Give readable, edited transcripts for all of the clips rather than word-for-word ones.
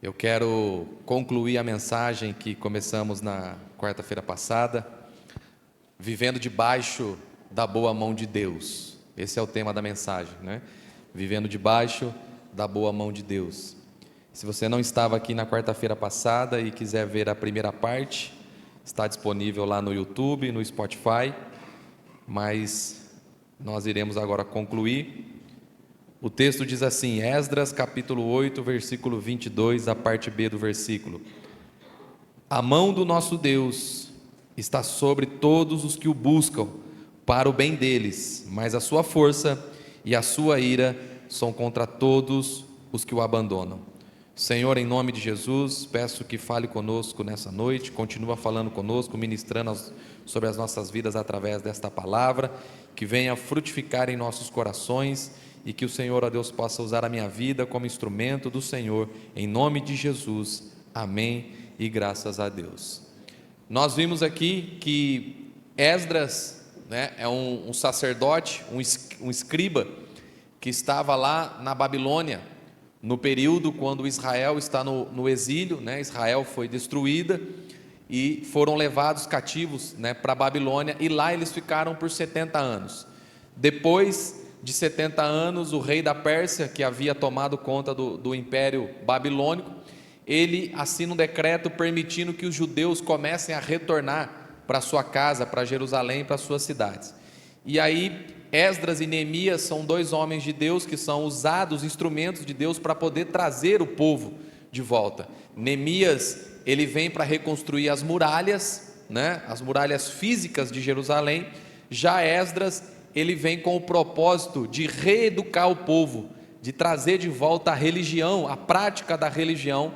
Eu quero concluir a mensagem que começamos na quarta-feira passada, vivendo debaixo da boa mão de Deus. Esse é o tema da mensagem, né? Vivendo debaixo da boa mão de Deus. Se você não estava aqui na quarta-feira passada e quiser ver a primeira parte, está disponível lá no YouTube, no Spotify, mas nós iremos agora concluir. O texto diz assim, Esdras capítulo 8, versículo 22, a parte B do versículo: A mão do nosso Deus está sobre todos os que o buscam, para o bem deles, mas a sua força e a sua ira são contra todos os que o abandonam. Senhor, em nome de Jesus, peço que fale conosco nessa noite, continua falando conosco, ministrando sobre as nossas vidas através desta palavra, que venha frutificar em nossos corações, e que o Senhor, ó Deus, possa usar a minha vida como instrumento do Senhor, em nome de Jesus, amém, e graças a Deus. Nós vimos aqui que Esdras, né, é um sacerdote, um escriba, que estava lá na Babilônia, no período quando Israel está no exílio, né, Israel foi destruída, e foram levados cativos, né, para a Babilônia, e lá eles ficaram por 70 anos, depois de 70 anos, o rei da Pérsia, que havia tomado conta do império babilônico, ele assina um decreto permitindo que os judeus comecem a retornar para sua casa, para Jerusalém, para suas cidades. E aí, Esdras e Neemias são dois homens de Deus que são usados, instrumentos de Deus, para poder trazer o povo de volta. Neemias, ele vem para reconstruir as muralhas, né, as muralhas físicas de Jerusalém. Já Esdras, ele vem com o propósito de reeducar o povo, de trazer de volta a religião, a prática da religião,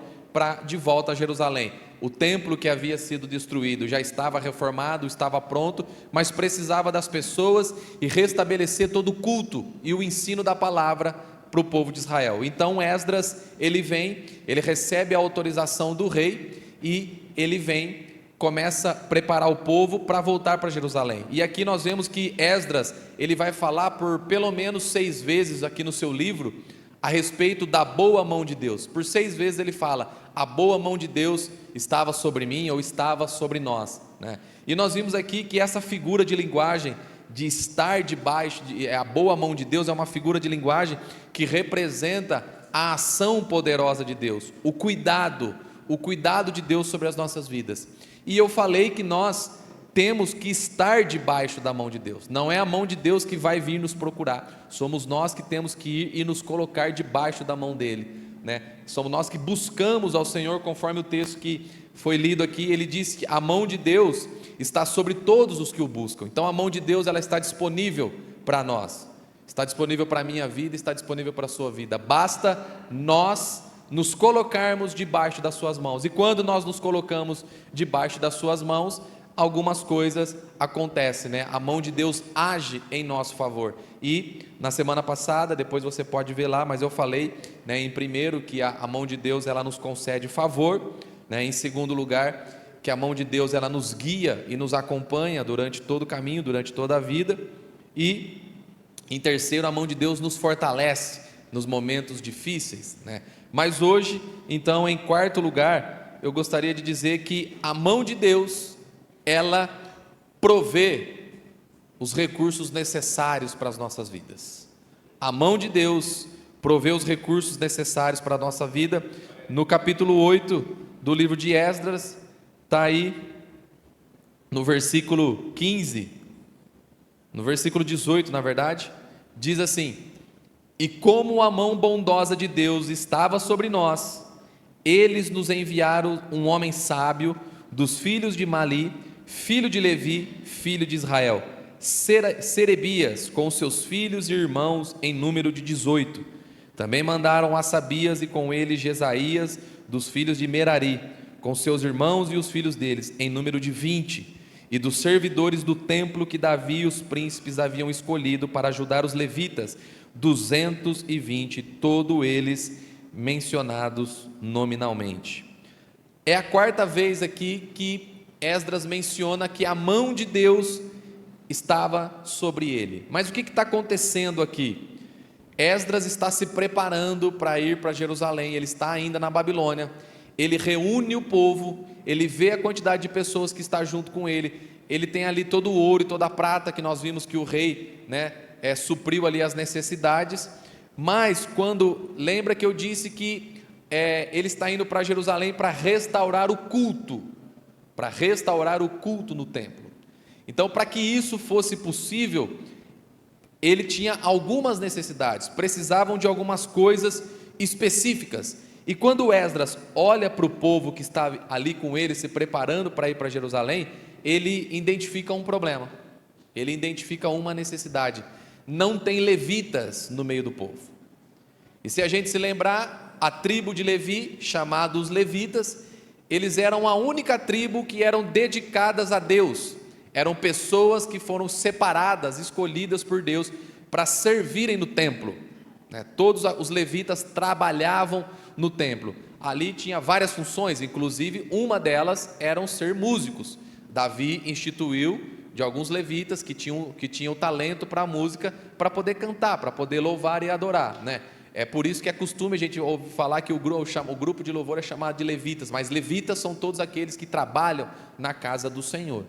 de volta a Jerusalém. O templo que havia sido destruído já estava reformado, estava pronto, mas precisava das pessoas e restabelecer todo o culto e o ensino da palavra para o povo de Israel. Então Esdras, ele vem, ele recebe a autorização do rei e ele vem, começa a preparar o povo para voltar para Jerusalém. E aqui nós vemos que Esdras, ele vai falar por pelo menos 6 vezes aqui no seu livro, a respeito da boa mão de Deus. Por 6 vezes ele fala, a boa mão de Deus estava sobre mim, ou estava sobre nós, né? E nós vimos aqui que essa figura de linguagem, de estar debaixo, a boa mão de Deus, é uma figura de linguagem que representa a ação poderosa de Deus, o cuidado de Deus sobre as nossas vidas. E eu falei que nós temos que estar debaixo da mão de Deus, não é a mão de Deus que vai vir nos procurar, somos nós que temos que ir e nos colocar debaixo da mão dele, né? Somos nós que buscamos ao Senhor, conforme o texto que foi lido aqui, ele diz que a mão de Deus está sobre todos os que o buscam. Então a mão de Deus, ela está disponível para nós, está disponível para a minha vida, está disponível para a sua vida, basta nós nos colocarmos debaixo das suas mãos. E quando nós nos colocamos debaixo das suas mãos, algumas coisas acontecem, né? A mão de Deus age em nosso favor. E na semana passada, depois você pode ver lá, mas eu falei, né, em primeiro que a mão de Deus, ela nos concede favor, né? Em segundo lugar, que a mão de Deus, ela nos guia e nos acompanha durante todo o caminho, durante toda a vida. E em terceiro, a mão de Deus nos fortalece nos momentos difíceis, né? Mas hoje, então, em quarto lugar, eu gostaria de dizer que a mão de Deus, ela provê os recursos necessários para as nossas vidas. A mão de Deus provê os recursos necessários para a nossa vida. No capítulo 8 do livro de Esdras, está aí no versículo 15, no versículo 18, na verdade, diz assim: E como a mão bondosa de Deus estava sobre nós, eles nos enviaram um homem sábio dos filhos de Mali, filho de Levi, filho de Israel, Serebias, com seus filhos e irmãos em número de 18. Também mandaram Assabias e com ele Jesaías, dos filhos de Merari, com seus irmãos e os filhos deles, em número de 20, e dos servidores do templo que Davi e os príncipes haviam escolhido para ajudar os levitas, 220, todos eles mencionados nominalmente. É a quarta vez aqui que Esdras menciona que a mão de Deus estava sobre ele. Mas o que está acontecendo aqui? Esdras está se preparando para ir para Jerusalém, ele está ainda na Babilônia, ele reúne o povo, ele vê a quantidade de pessoas que está junto com ele, ele tem ali todo o ouro e toda a prata que nós vimos que o rei, supriu ali as necessidades, mas quando, lembra que eu disse que ele está indo para Jerusalém para restaurar o culto no templo. Então, para que isso fosse possível, ele tinha algumas necessidades, precisavam de algumas coisas específicas. E quando Esdras olha para o povo que estava ali com ele, se preparando para ir para Jerusalém, ele identifica um problema, ele identifica uma necessidade: não tem levitas no meio do povo. E se a gente se lembrar, a tribo de Levi, chamados levitas, eles eram a única tribo que eram dedicadas a Deus, eram pessoas que foram separadas, escolhidas por Deus para servirem no templo, Todos os levitas trabalhavam no templo, ali tinha várias funções, inclusive uma delas eram ser músicos. Davi instituiu de alguns levitas que tinham talento para a música, para poder cantar, para poder louvar e adorar, É por isso que é costume a gente ouvir falar que o grupo de louvor é chamado de levitas, mas levitas são todos aqueles que trabalham na casa do Senhor,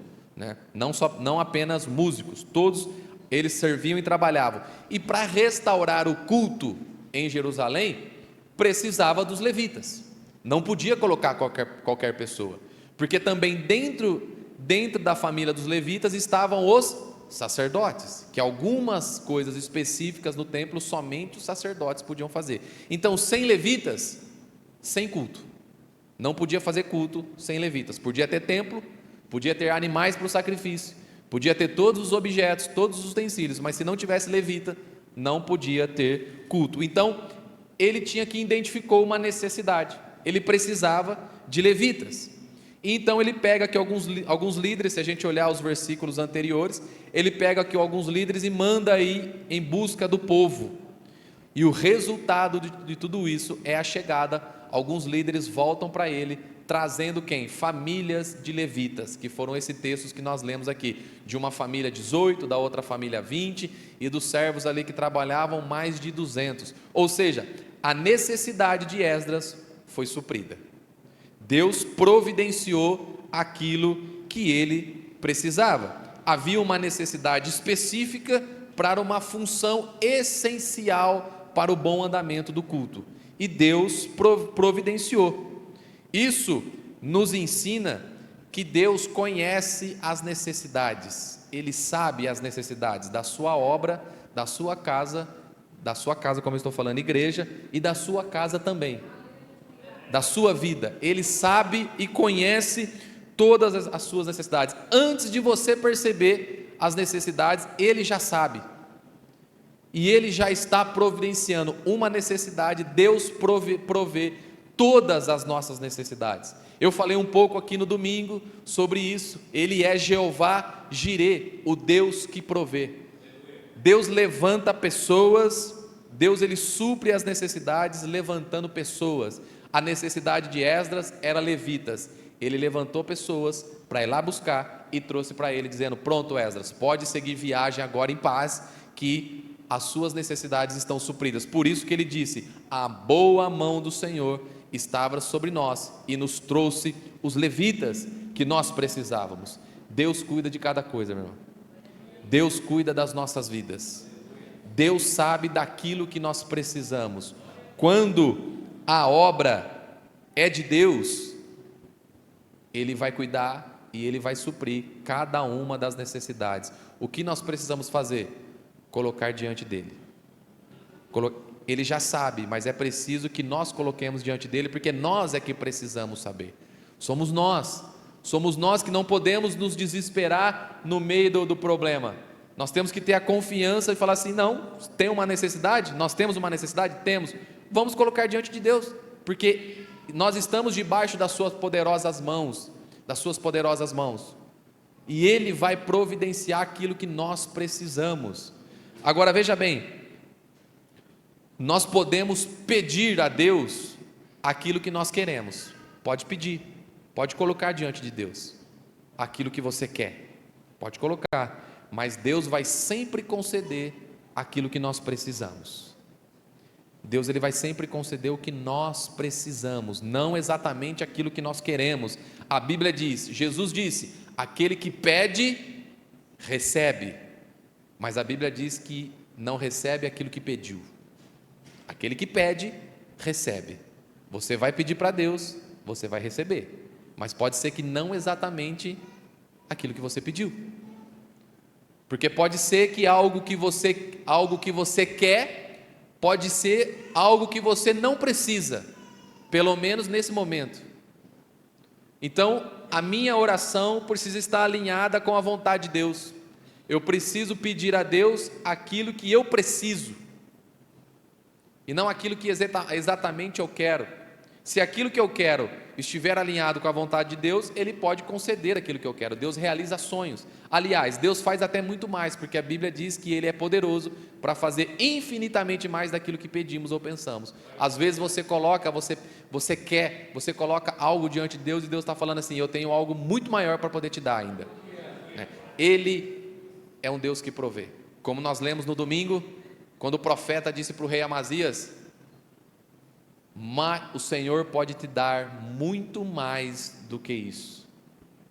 não apenas músicos, todos eles serviam e trabalhavam. E para restaurar o culto em Jerusalém, precisava dos levitas, não podia colocar qualquer pessoa, porque também dentro da família dos levitas estavam os sacerdotes, que algumas coisas específicas no templo somente os sacerdotes podiam fazer. Então, sem levitas, sem culto, não podia fazer culto sem levitas. Podia ter templo, podia ter animais para o sacrifício, podia ter todos os objetos, todos os utensílios, mas se não tivesse levita, não podia ter culto. Então, ele tinha que identificar uma necessidade, ele precisava de levitas. Então ele pega aqui alguns líderes, se a gente olhar os versículos anteriores, ele pega aqui alguns líderes e manda ir em busca do povo. E o resultado de tudo isso é a chegada. Alguns líderes voltam para ele, trazendo quem? Famílias de levitas, que foram esses textos que nós lemos aqui, de uma família 18, da outra família 20, e dos servos ali que trabalhavam mais de 200. Ou seja, a necessidade de Esdras foi suprida. Deus providenciou aquilo que ele precisava. Havia uma necessidade específica para uma função essencial para o bom andamento do culto, e Deus providenciou. Isso nos ensina que Deus conhece as necessidades, Ele sabe as necessidades da sua obra, da sua casa, como eu estou falando, igreja, e da sua casa também, da sua vida. Ele sabe e conhece todas as suas necessidades. Antes de você perceber as necessidades, Ele já sabe, e Ele já está providenciando uma necessidade. Deus provê todas as nossas necessidades. Eu falei um pouco aqui no domingo sobre isso. Ele é Jeová Jirê, o Deus que provê. Deus levanta pessoas, Deus ele supre as necessidades levantando pessoas. A necessidade de Esdras era levitas, ele levantou pessoas para ir lá buscar e trouxe para ele, dizendo: pronto, Esdras, pode seguir viagem agora em paz, que as suas necessidades estão supridas. Por isso que ele disse: a boa mão do Senhor estava sobre nós e nos trouxe os levitas que nós precisávamos. Deus cuida de cada coisa, meu irmão. Deus cuida das nossas vidas. Deus sabe daquilo que nós precisamos. Quando a obra é de Deus, Ele vai cuidar e Ele vai suprir cada uma das necessidades. O que nós precisamos fazer? Colocar diante dEle. Ele já sabe, mas é preciso que nós coloquemos diante dEle, porque nós é que precisamos saber. Somos nós que não podemos nos desesperar no meio do problema. Nós temos que ter a confiança e falar assim: não, tem uma necessidade? Nós temos uma necessidade? Temos. Vamos colocar diante de Deus, porque nós estamos debaixo das suas poderosas mãos, e Ele vai providenciar aquilo que nós precisamos. Agora veja bem, nós podemos pedir a Deus aquilo que nós queremos. Pode pedir, pode colocar diante de Deus aquilo que você quer, pode colocar, mas Deus vai sempre conceder aquilo que nós precisamos. Deus ele vai sempre conceder o que nós precisamos, não exatamente aquilo que nós queremos. A Bíblia diz, Jesus disse, aquele que pede, recebe. Mas a Bíblia diz que não recebe aquilo que pediu. Aquele que pede, recebe. Você vai pedir para Deus, você vai receber. Mas pode ser que não exatamente aquilo que você pediu. Porque pode ser que algo que você quer, pode ser algo que você não precisa, pelo menos nesse momento. Então, a minha oração precisa estar alinhada com a vontade de Deus. Eu preciso pedir a Deus aquilo que eu preciso, e não aquilo que exatamente eu quero. Se aquilo que eu quero estiver alinhado com a vontade de Deus, Ele pode conceder aquilo que eu quero. Deus realiza sonhos. Aliás, Deus faz até muito mais, porque a Bíblia diz que Ele é poderoso para fazer infinitamente mais daquilo que pedimos ou pensamos. Às vezes você coloca algo diante de Deus, e Deus está falando assim, eu tenho algo muito maior para poder te dar ainda. Ele é um Deus que provê. Como nós lemos no domingo, quando o profeta disse para o rei Amazias, mas o Senhor pode te dar muito mais do que isso.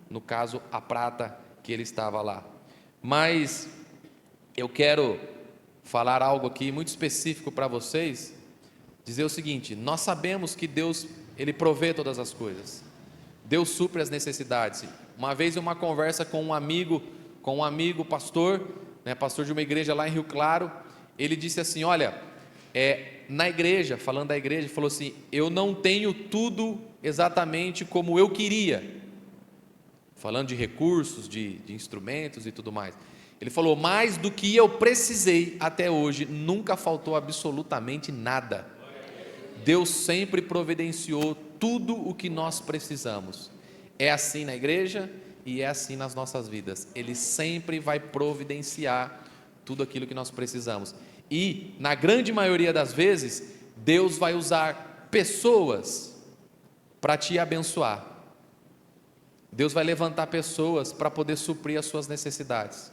No caso, a prata que ele estava lá. Mas eu quero falar algo aqui muito específico para vocês, dizer o seguinte: nós sabemos que Deus, Ele provê todas as coisas. Deus supre as necessidades. Uma vez em uma conversa com um amigo pastor, pastor de uma igreja lá em Rio Claro, ele disse assim: olha, na igreja, falando da igreja, falou assim, eu não tenho tudo exatamente como eu queria, falando de recursos, de instrumentos e tudo mais. Ele falou, mais do que eu precisei até hoje, nunca faltou absolutamente nada. Deus sempre providenciou tudo o que nós precisamos. É assim na igreja e é assim nas nossas vidas. Ele sempre vai providenciar tudo aquilo que nós precisamos. E, na grande maioria das vezes, Deus vai usar pessoas para te abençoar. Deus vai levantar pessoas para poder suprir as suas necessidades.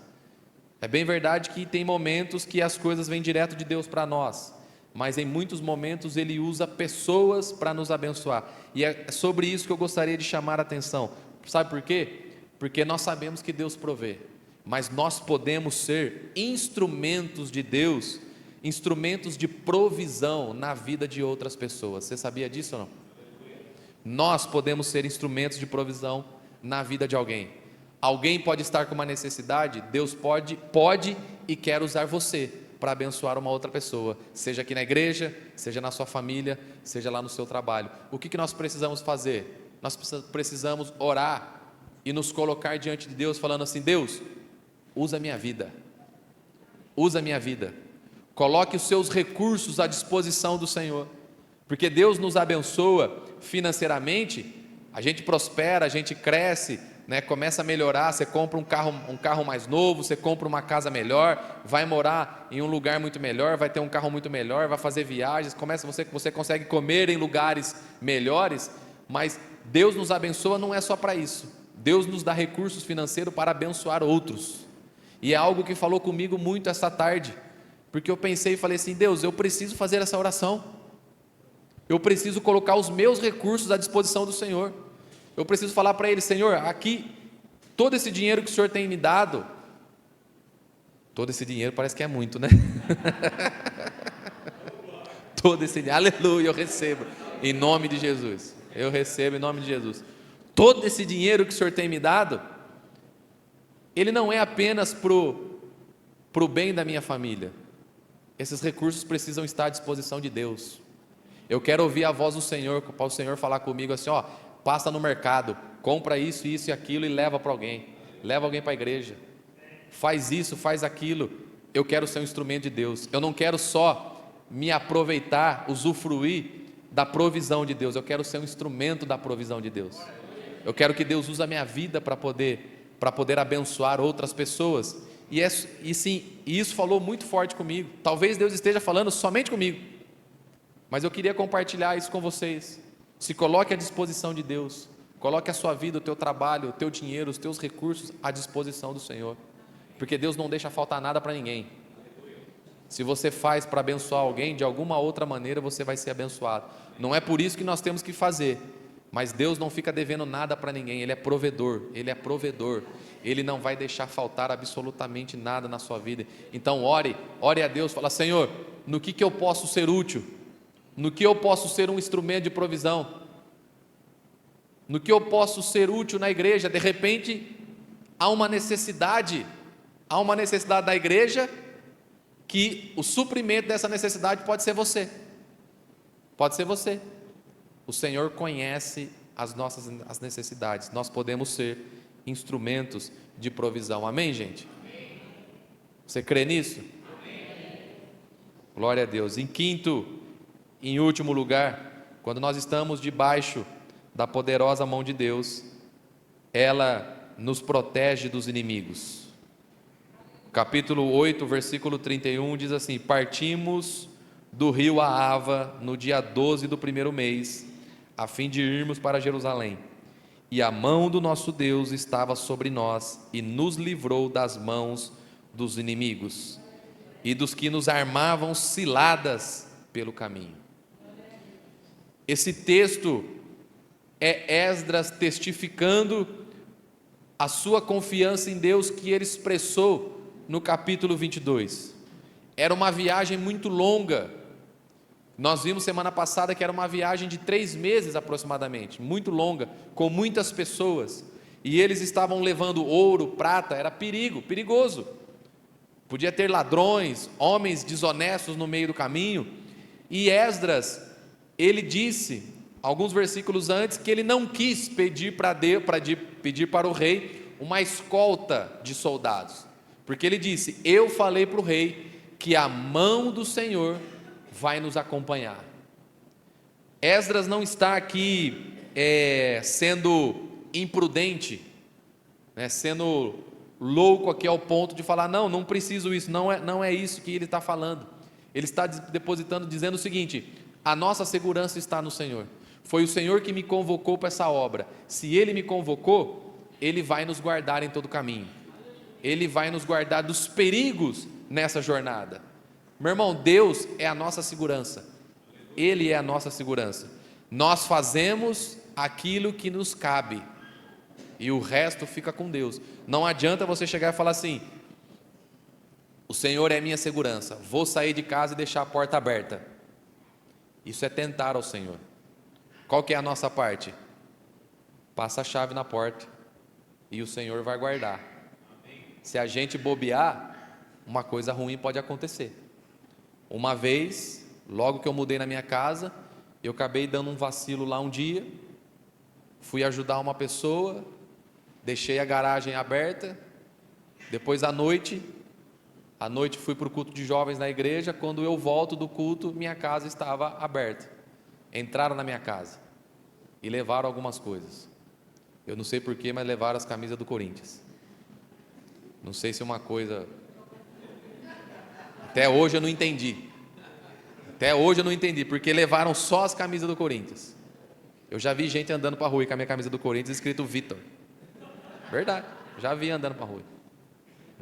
É bem verdade que tem momentos que as coisas vêm direto de Deus para nós, mas em muitos momentos Ele usa pessoas para nos abençoar. E é sobre isso que eu gostaria de chamar a atenção. Sabe por quê? Porque nós sabemos que Deus provê, mas nós podemos ser instrumentos de Deus, instrumentos de provisão na vida de outras pessoas. Você sabia disso ou não? Nós podemos ser instrumentos de provisão na vida de alguém. Alguém pode estar com uma necessidade, Deus pode e quer usar você para abençoar uma outra pessoa, seja aqui na igreja, seja na sua família, seja lá no seu trabalho. O que nós precisamos fazer? Nós precisamos orar e nos colocar diante de Deus, falando assim: Deus, usa a minha vida, coloque os seus recursos à disposição do Senhor, porque Deus nos abençoa financeiramente, a gente prospera, a gente cresce, começa a melhorar, você compra um carro mais novo, você compra uma casa melhor, vai morar em um lugar muito melhor, vai ter um carro muito melhor, vai fazer viagens, você consegue comer em lugares melhores, mas Deus nos abençoa não é só para isso, Deus nos dá recursos financeiros para abençoar outros, e é algo que falou comigo muito essa tarde, porque eu pensei e falei assim: Deus, eu preciso fazer essa oração, eu preciso colocar os meus recursos à disposição do Senhor, eu preciso falar para Ele: Senhor, aqui, todo esse dinheiro que o Senhor tem me dado, todo esse dinheiro parece que é muito, né? Todo esse dinheiro, aleluia, eu recebo, em nome de Jesus, eu recebo em nome de Jesus, todo esse dinheiro que o Senhor tem me dado, ele não é apenas para o bem da minha família, esses recursos precisam estar à disposição de Deus. Eu quero ouvir a voz do Senhor, para o Senhor falar comigo assim: ó, passa no mercado, compra isso, isso e aquilo e leva para alguém, leva alguém para a igreja, faz isso, faz aquilo. Eu quero ser um instrumento de Deus, eu não quero só me aproveitar, usufruir da provisão de Deus, eu quero ser um instrumento da provisão de Deus. Eu quero que Deus use a minha vida para poder abençoar outras pessoas. E isso falou muito forte comigo. Talvez Deus esteja falando somente comigo, mas eu queria compartilhar isso com vocês. Se coloque à disposição de Deus, coloque a sua vida, o teu trabalho, o teu dinheiro, os teus recursos à disposição do Senhor, porque Deus não deixa faltar nada para ninguém. Se você faz para abençoar alguém, de alguma outra maneira você vai ser abençoado. Não é por isso que nós temos que fazer, mas Deus não fica devendo nada para ninguém. Ele é provedor, Ele é provedor. Ele não vai deixar faltar absolutamente nada na sua vida. Então ore a Deus, fala: Senhor, no que eu posso ser útil? No que eu posso ser um instrumento de provisão? No que eu posso ser útil na igreja? De repente há uma necessidade da igreja, que o suprimento dessa necessidade pode ser você. Pode ser você. O Senhor conhece as necessidades. Nós podemos ser instrumentos de provisão. Amém, gente? Amém. Você crê nisso? Amém. Glória a Deus. Em quinto, em último lugar, quando nós estamos debaixo da poderosa mão de Deus, ela nos protege dos inimigos. Capítulo 8, versículo 31 diz assim: partimos do rio Ahava no dia 12 do primeiro mês, a fim de irmos para Jerusalém. E a mão do nosso Deus estava sobre nós e nos livrou das mãos dos inimigos e dos que nos armavam ciladas pelo caminho. Esse texto é Esdras testificando a sua confiança em Deus, que ele expressou no capítulo 22. Era uma viagem muito longa. Nós vimos semana passada que era uma viagem de 3 meses aproximadamente, muito longa, com muitas pessoas, e eles estavam levando ouro, prata, era perigoso, podia ter ladrões, homens desonestos no meio do caminho. E Esdras, ele disse, alguns versículos antes, que ele não quis pedir para o rei uma escolta de soldados, porque ele disse: eu falei para o rei que a mão do Senhor vai nos acompanhar. Esdras não está aqui sendo imprudente, sendo louco aqui ao ponto de falar: não preciso isso, não é isso que ele está falando. Ele está dizendo o seguinte: a nossa segurança está no Senhor. Foi o Senhor que me convocou para essa obra. Se Ele me convocou, Ele vai nos guardar em todo o caminho. Ele vai nos guardar dos perigos nessa jornada. Meu irmão, Deus é a nossa segurança. Ele é a nossa segurança. Nós fazemos aquilo que nos cabe e o resto fica com Deus. Não adianta você chegar e falar assim: o Senhor é minha segurança, vou sair de casa e deixar a porta aberta. Isso é tentar ao Senhor. Qual que é a nossa parte? Passa a chave na porta e o Senhor vai guardar. Se a gente bobear, uma coisa ruim pode acontecer. Uma vez, logo que eu mudei na minha casa, eu acabei dando um vacilo lá um dia, fui ajudar uma pessoa, deixei a garagem aberta. Depois à noite fui para o culto de jovens na igreja. Quando eu volto do culto, minha casa estava aberta. Entraram na minha casa e levaram algumas coisas. Eu não sei porquê, mas levaram as camisas do Corinthians. Não sei se uma coisa... Até hoje eu não entendi, porque levaram só as camisas do Corinthians. Eu já vi gente andando para a rua com a minha camisa do Corinthians escrito Vitor. Verdade, já vi andando para a rua.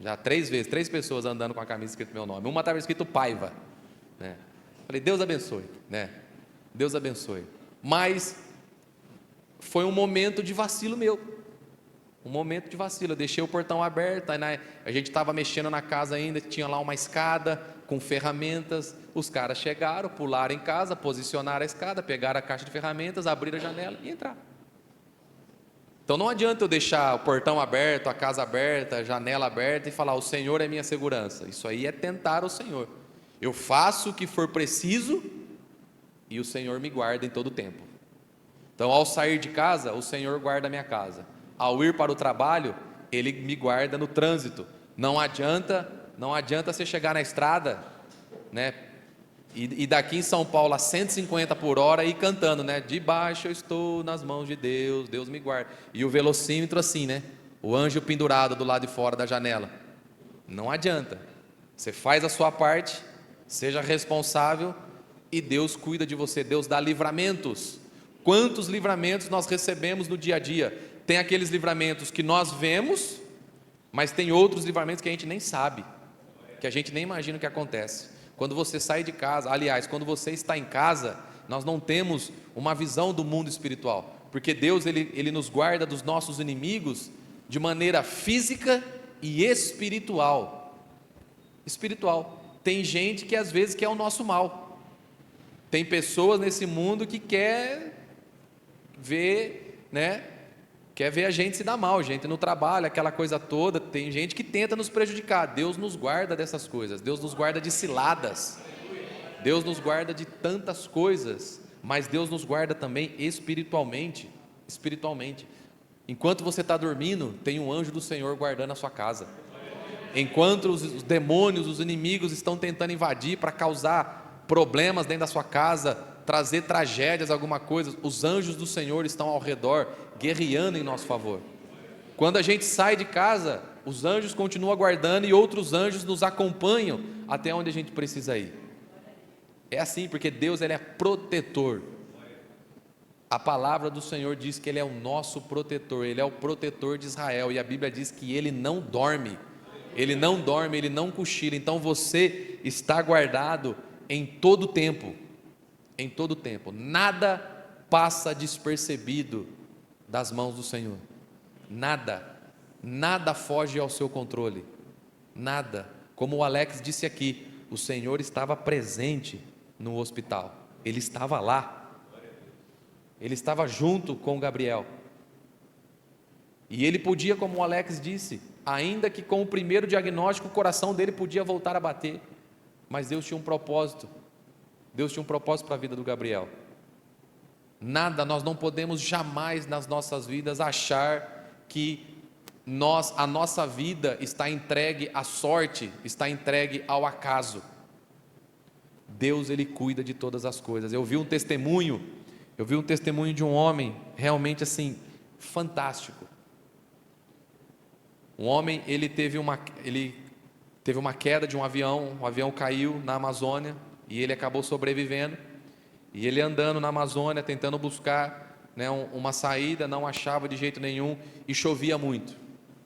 Já 3 vezes, 3 pessoas andando com a camisa escrito meu nome. Uma estava escrito Paiva, Falei: Deus abençoe, Deus abençoe. Mas foi um momento de vacilo meu. Eu deixei o portão aberto. A gente estava mexendo na casa ainda, tinha lá uma escada com ferramentas. Os caras chegaram, pularam em casa, posicionaram a escada, pegaram a caixa de ferramentas, abriram a janela e entraram. Então não adianta eu deixar o portão aberto, a casa aberta, a janela aberta e falar: o Senhor é minha segurança. Isso aí é tentar o Senhor. Eu faço o que for preciso e o Senhor me guarda em todo o tempo. Então, ao sair de casa, o Senhor guarda a minha casa. Ao ir para o trabalho, Ele me guarda no trânsito. Não adianta você chegar na estrada, e daqui em São Paulo a 150 por hora e cantando, debaixo eu estou nas mãos de Deus, Deus me guarda. E o velocímetro assim, o anjo pendurado do lado de fora da janela. Não adianta. Você faz a sua parte, seja responsável e Deus cuida de você. Deus dá livramentos. Quantos livramentos nós recebemos no dia a dia? Tem aqueles livramentos que nós vemos, mas tem outros livramentos que a gente nem sabe, que a gente nem imagina o que acontece. Quando você sai de casa, aliás, quando você está em casa, nós não temos uma visão do mundo espiritual, porque Deus ele nos guarda dos nossos inimigos de maneira física e espiritual. Espiritual. Tem gente que às vezes quer o nosso mal. Tem pessoas nesse mundo que quer ver, né? Quer ver a gente se dar mal, gente no trabalho, aquela coisa toda. Tem gente que tenta nos prejudicar. Deus nos guarda dessas coisas. Deus nos guarda de ciladas. Deus nos guarda de tantas coisas, mas Deus nos guarda também espiritualmente. Espiritualmente. Enquanto você está dormindo, tem um anjo do Senhor guardando a sua casa. Enquanto os demônios, os inimigos estão tentando invadir para causar problemas dentro da sua casa, trazer tragédias, alguma coisa, os anjos do Senhor estão ao redor, guerreando em nosso favor. Quando a gente sai de casa, os anjos continuam guardando e outros anjos nos acompanham até onde a gente precisa ir. É assim, porque Deus ele é protetor. A palavra do Senhor diz que Ele é o nosso protetor, Ele é o protetor de Israel, e a Bíblia diz que Ele não dorme, Ele não dorme, Ele não cochila. Então você está guardado em todo tempo, em todo tempo. Nada passa despercebido das mãos do Senhor, nada foge ao seu controle, nada. Como o Alex disse aqui, o Senhor estava presente no hospital, Ele estava lá. Ele estava junto com Gabriel, e ele podia, como o Alex disse, ainda que com o primeiro diagnóstico o coração dele podia voltar a bater, mas Deus tinha um propósito, Deus tinha um propósito para a vida do Gabriel. Nós não podemos jamais nas nossas vidas achar que a nossa vida está entregue à sorte, está entregue ao acaso. Deus ele cuida de todas as coisas. Eu vi um testemunho de um homem realmente assim, fantástico. Um homem, ele teve uma queda de um avião, o avião caiu na Amazônia, e ele acabou sobrevivendo, e ele andando na Amazônia, tentando buscar, né, uma saída, não achava de jeito nenhum, e chovia muito,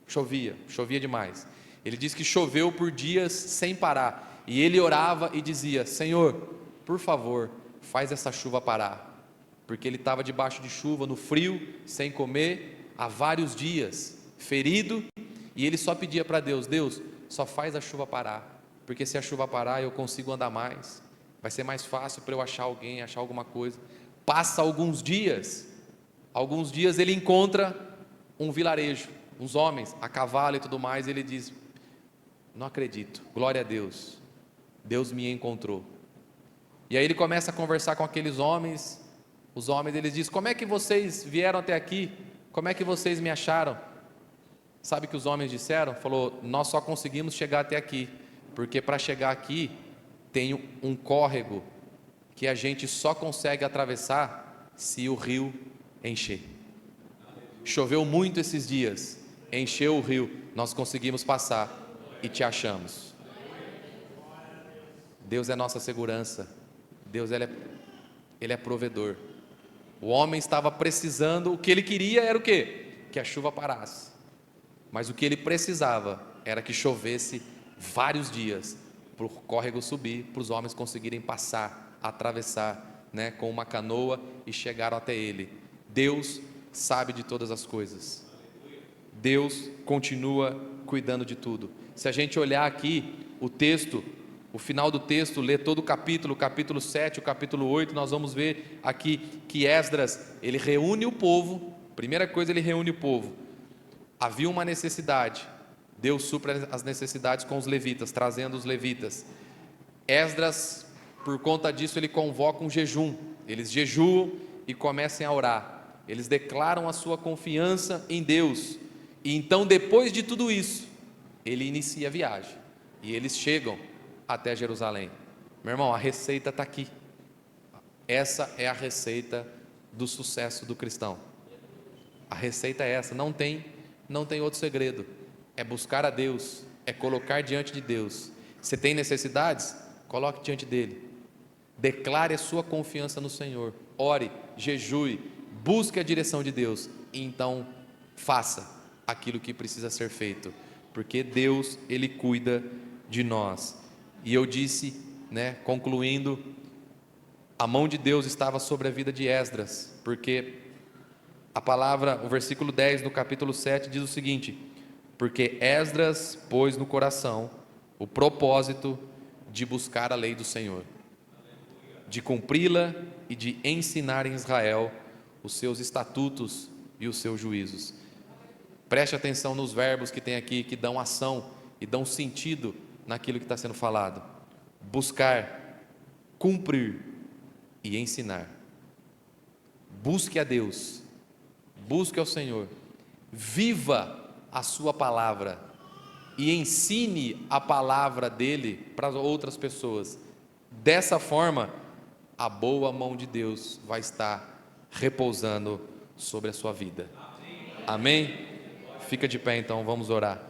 chovia demais. Ele disse que choveu por dias sem parar, e ele orava e dizia: Senhor, por favor, faz essa chuva parar, porque ele estava debaixo de chuva, no frio, sem comer, há vários dias, ferido, e ele só pedia para Deus: Deus, só faz a chuva parar, porque se a chuva parar eu consigo andar mais, vai ser mais fácil para eu achar alguém, achar alguma coisa. Passa alguns dias ele encontra um vilarejo, uns homens a cavalo e tudo mais, e ele diz: não acredito, glória a Deus, Deus me encontrou. E aí ele começa a conversar com aqueles homens. Os homens, eles dizem: como é que vocês vieram até aqui? Como é que vocês me acharam? Sabe o que os homens disseram? Falou: nós só conseguimos chegar até aqui, porque para chegar aqui tem um córrego que a gente só consegue atravessar se o rio encher. Choveu muito esses dias, encheu o rio, nós conseguimos passar e te achamos. Deus é nossa segurança, Deus ele é provedor. O homem estava precisando, o que ele queria era o quê? Que a chuva parasse. Mas o que ele precisava era que chovesse vários dias, para o córrego subir, para os homens conseguirem passar, atravessar, né, com uma canoa, e chegaram até ele. Deus sabe de todas as coisas. Deus continua cuidando de tudo. Se a gente olhar aqui o texto, o final do texto, ler todo o capítulo 7, o capítulo 8, nós vamos ver aqui que Esdras, ele reúne o povo. Primeira coisa, ele reúne o povo. Havia uma necessidade, Deus supre as necessidades com os levitas, trazendo os levitas. Esdras, por conta disso, ele convoca um jejum. Eles jejuam e começam a orar. Eles declaram a sua confiança em Deus. E então, depois de tudo isso, ele inicia a viagem, e eles chegam até Jerusalém. Meu irmão, a receita está aqui. Essa é a receita do sucesso do cristão. A receita é essa, não tem outro segredo. É buscar a Deus, é colocar diante de Deus. Você tem necessidades? Coloque diante dele. Declare a sua confiança no Senhor. Ore, jejue, busque a direção de Deus, e então faça aquilo que precisa ser feito, porque Deus, ele cuida de nós. E eu disse né, concluindo, a mão de Deus estava sobre a vida de Esdras, porque a palavra, o versículo 10 do capítulo 7 diz o seguinte: porque Esdras pôs no coração o propósito de buscar a lei do Senhor, de cumpri-la e de ensinar em Israel os seus estatutos e os seus juízos. Preste atenção nos verbos que tem aqui, que dão ação e dão sentido naquilo que está sendo falado: buscar, cumprir e ensinar. Busque a Deus, busque ao Senhor, viva a sua palavra e ensine a palavra dele para outras pessoas. Dessa forma, a boa mão de Deus vai estar repousando sobre a sua vida. Amém? Fica de pé então, vamos orar.